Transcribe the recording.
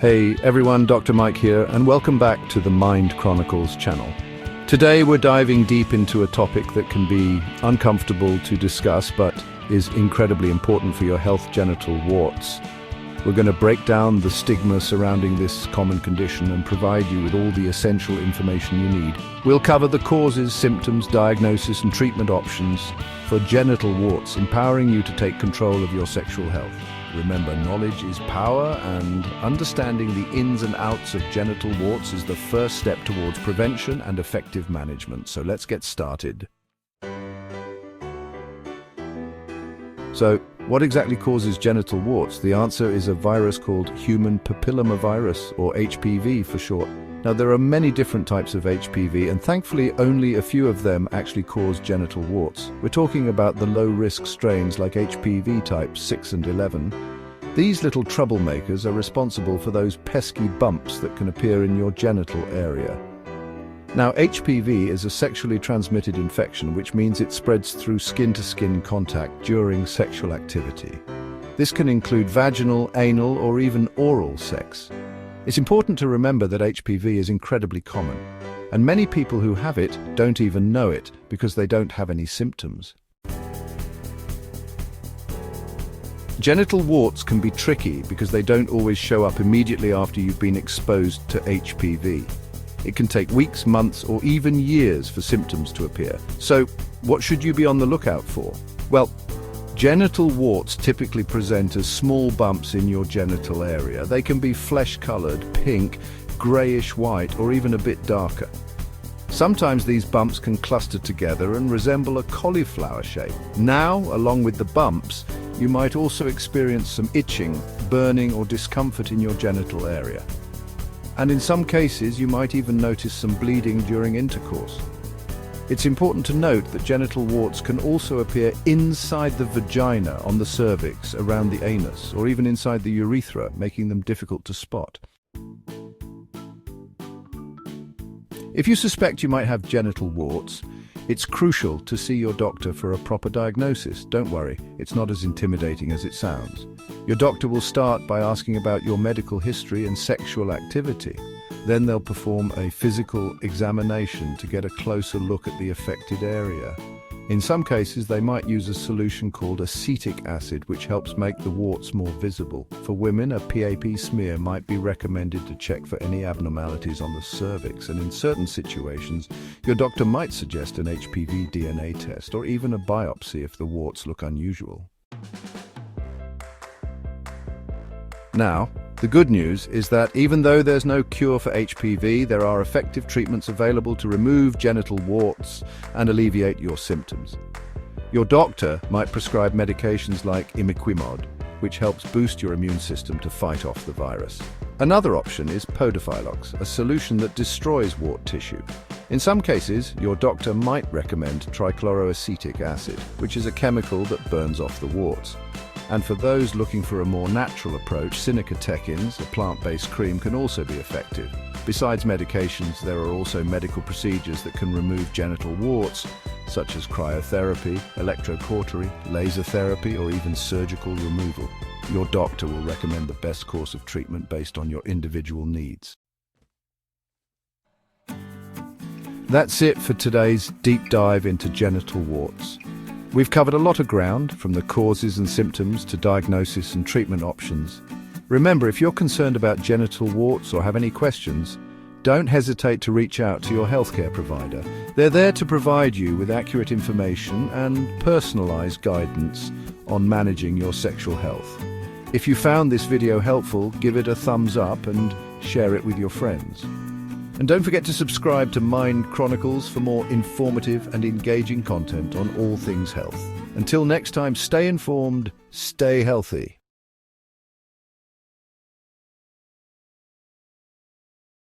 Hey everyone, Dr. Mike here, and welcome back to the Mind Chronicles channel. Today we're diving deep into a topic that can be uncomfortable to discuss, but is incredibly important for your health: genital warts. We're going to break down the stigma surrounding this common condition and provide you with all the essential information you need. We'll cover the causes, symptoms, diagnosis, and treatment options for genital warts, empowering you to take control of your sexual health. Remember, knowledge is power, and understanding the ins and outs of genital warts is the first step towards prevention and effective management. So let's get started. So, what exactly causes genital warts? The answer is a virus called human papillomavirus, or HPV for short. Now, there are many different types of HPV, and thankfully only a few of them actually cause genital warts. We're talking about the low-risk strains like HPV types 6 and 11. These little troublemakers are responsible for those pesky bumps that can appear in your genital area. Now, HPV is a sexually transmitted infection, which means it spreads through skin-to-skin contact during sexual activity. This can include vaginal, anal, or even oral sex. It's important to remember that HPV is incredibly common, and many people who have it don't even know it because they don't have any symptoms. Genital warts can be tricky because they don't always show up immediately after you've been exposed to HPV. It can take weeks, months, or even years for symptoms to appear. So, what should you be on the lookout for? Well, genital warts typically present as small bumps in your genital area. They can be flesh-colored, pink, grayish-white, or even a bit darker. Sometimes these bumps can cluster together and resemble a cauliflower shape. Now, along with the bumps, you might also experience some itching, burning, or discomfort in your genital area. And in some cases, you might even notice some bleeding during intercourse. It's important to note that genital warts can also appear inside the vagina, on the cervix, around the anus, or even inside the urethra, making them difficult to spot. If you suspect you might have genital warts, it's crucial to see your doctor for a proper diagnosis. Don't worry, it's not as intimidating as it sounds. Your doctor will start by asking about your medical history and sexual activity. Then they'll perform a physical examination to get a closer look at the affected area. In some cases, they might use a solution called acetic acid, which helps make the warts more visible. For women, a PAP smear might be recommended to check for any abnormalities on the cervix, and in certain situations, your doctor might suggest an HPV DNA test or even a biopsy if the warts look unusual. Now, the good news is that even though there's no cure for HPV, there are effective treatments available to remove genital warts and alleviate your symptoms. Your doctor might prescribe medications like imiquimod, which helps boost your immune system to fight off the virus. Another option is podophylox, a solution that destroys wart tissue. In some cases, your doctor might recommend trichloroacetic acid, which is a chemical that burns off the warts. And for those looking for a more natural approach, sinicatechins, a plant-based cream, can also be effective. Besides medications, there are also medical procedures that can remove genital warts, such as cryotherapy, electrocautery, laser therapy, or even surgical removal. Your doctor will recommend the best course of treatment based on your individual needs. That's it for today's deep dive into genital warts. We've covered a lot of ground, from the causes and symptoms to diagnosis and treatment options. Remember, if you're concerned about genital warts or have any questions, don't hesitate to reach out to your healthcare provider. They're there to provide you with accurate information and personalized guidance on managing your sexual health. If you found this video helpful, give it a thumbs up and share it with your friends. And don't forget to subscribe to Mind Chronicles for more informative and engaging content on all things health. Until next time, stay informed, stay healthy.